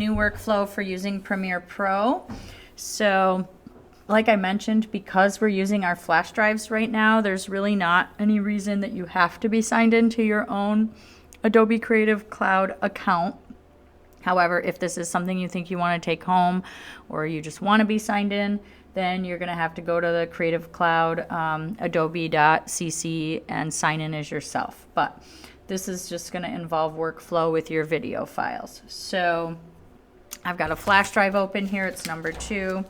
New workflow for using Premiere Pro. So like I mentioned, because we're using our flash drives right now, there's really not any reason that you have to be signed into your own Adobe Creative Cloud account. However, if this is something you think you want to take home or you just want to be signed in, then you're going to have to go to the Creative Cloud, adobe.cc, and sign in as yourself. But this is just going to involve workflow with your video files. So I've got a flash drive open here. It's number 2.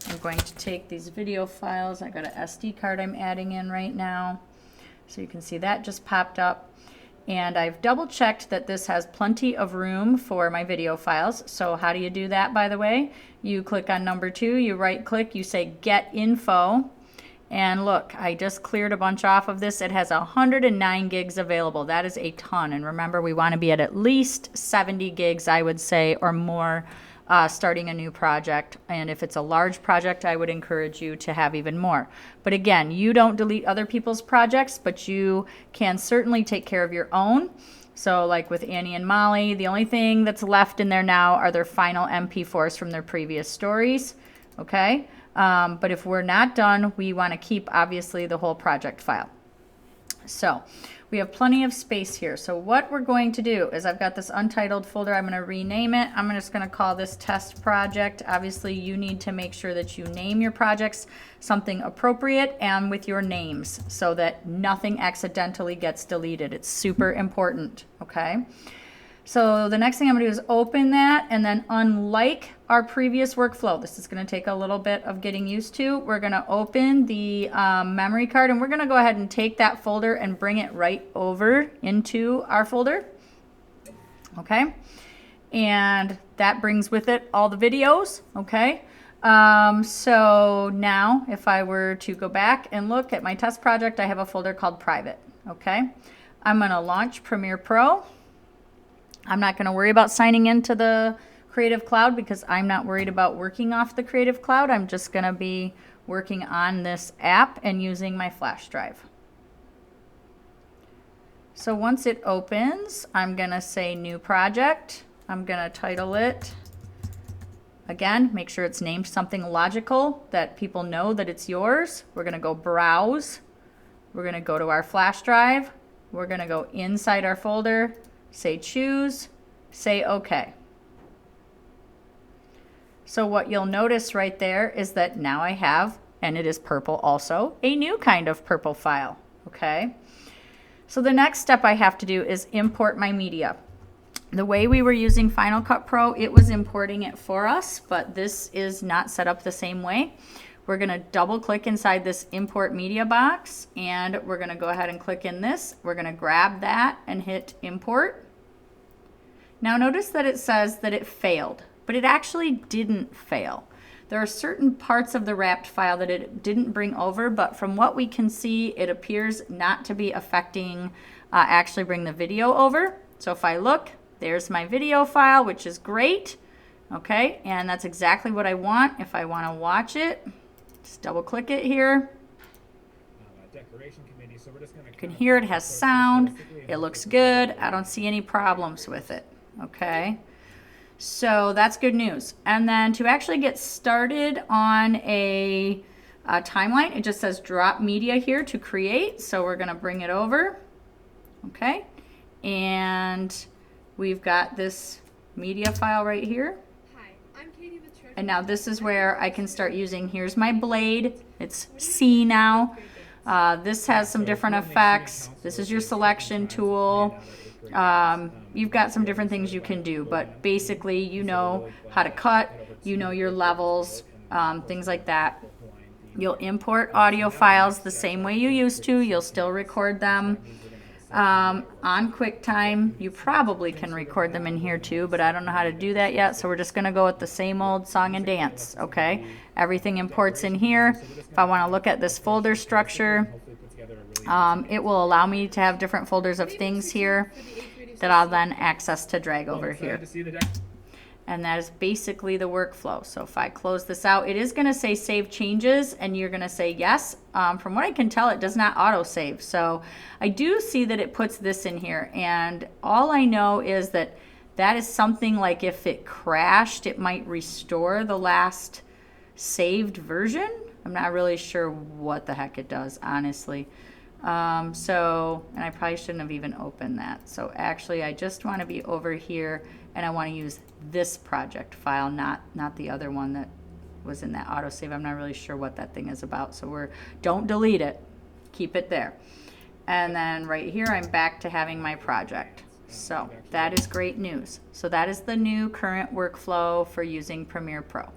I'm going to take these video files. I got an SD card I'm adding in right now. So you can see that just popped up. And I've double checked that this has plenty of room for my video files. So how do you do that, by the way? You click on number 2, you right click, you say get info. And look, I just cleared a bunch off of this. It has 109 gigs available. That is a ton. And remember, we want to be at least 70 gigs, I would say, or more starting a new project. And if it's a large project, I would encourage you to have even more. But again, you don't delete other people's projects, but you can certainly take care of your own. So like with Annie and Molly, the only thing that's left in there now are their final MP4s from their previous stories. Okay. But if we're not done, we want to keep obviously the whole project file. So we have plenty of space here. So what we're going to do is I've got this untitled folder. I'm going to rename it. I'm just going to call this test project. Obviously you need to make sure that you name your projects something appropriate and with your names so that nothing accidentally gets deleted. It's super important. Okay. So the next thing I'm going to do is open that, and then unlike our previous workflow, this is going to take a little bit of getting used to, we're going to open the memory card, and we're going to go ahead and take that folder and bring it right over into our folder. Okay. And that brings with it all the videos. Okay. So now if I were to go back and look at my test project, I have a folder called private. Okay. I'm going to launch Premiere Pro. I'm not going to worry about signing into the Creative Cloud because I'm not worried about working off the Creative Cloud. I'm just going to be working on this app and using my flash drive. So once it opens, I'm going to say new project. I'm going to title it. Again, make sure it's named something logical that people know that it's yours. We're going to go browse. We're going to go to our flash drive. We're going to go inside our folder. Say choose, say OK. So what you'll notice right there is that now I have, and it is purple also, a new kind of purple file. Okay. So the next step I have to do is import my media. The way we were using Final Cut Pro, it was importing it for us, but this is not set up the same way. We're going to double click inside this import media box, and we're going to go ahead and click in this. We're going to grab that and hit import. Now notice that it says that it failed, but it actually didn't fail. There are certain parts of the wrapped file that it didn't bring over, but from what we can see, it appears not to be affecting actually bring the video over. So if I look, there's my video file, which is great. Okay, and that's exactly what I want. If I want to watch it, just double click it here. You can hear it has sound. It looks good. I don't see any problems with it. Okay, so that's good news. And then to actually get started on a timeline, it just says drop media here to create. So we're going to bring it over. Okay, and we've got this media file right here. And now this is where I can start using, here's my blade. It's C now. This has some different effects. This is your selection tool. You've got some different things you can do, but basically you know how to cut, you know your levels, things like that. You'll import audio files the same way you used to. You'll still record them. On QuickTime, you probably can record them in here too, but I don't know how to do that yet, so we're just going to go with the same old song and dance, okay? Everything imports in here. If I want to look at this folder structure, it will allow me to have different folders of things here that I'll then access to drag over here. And that is basically the workflow. So if I close this out, it is going to say save changes, and you're going to say yes. From what I can tell, it does not auto save. So I do see that it puts this in here, and all I know is that that is something like if it crashed, it might restore the last saved version. I'm not really sure what the heck it does, honestly. So, and I probably shouldn't have even opened that. So actually, I just want to be over here, and I want to use this project file, not the other one that was in that autosave. I'm not really sure what that thing is about. So don't delete it. Keep it there. And then right here, I'm back to having my project. So that is great news. So that is the new current workflow for using Premiere Pro.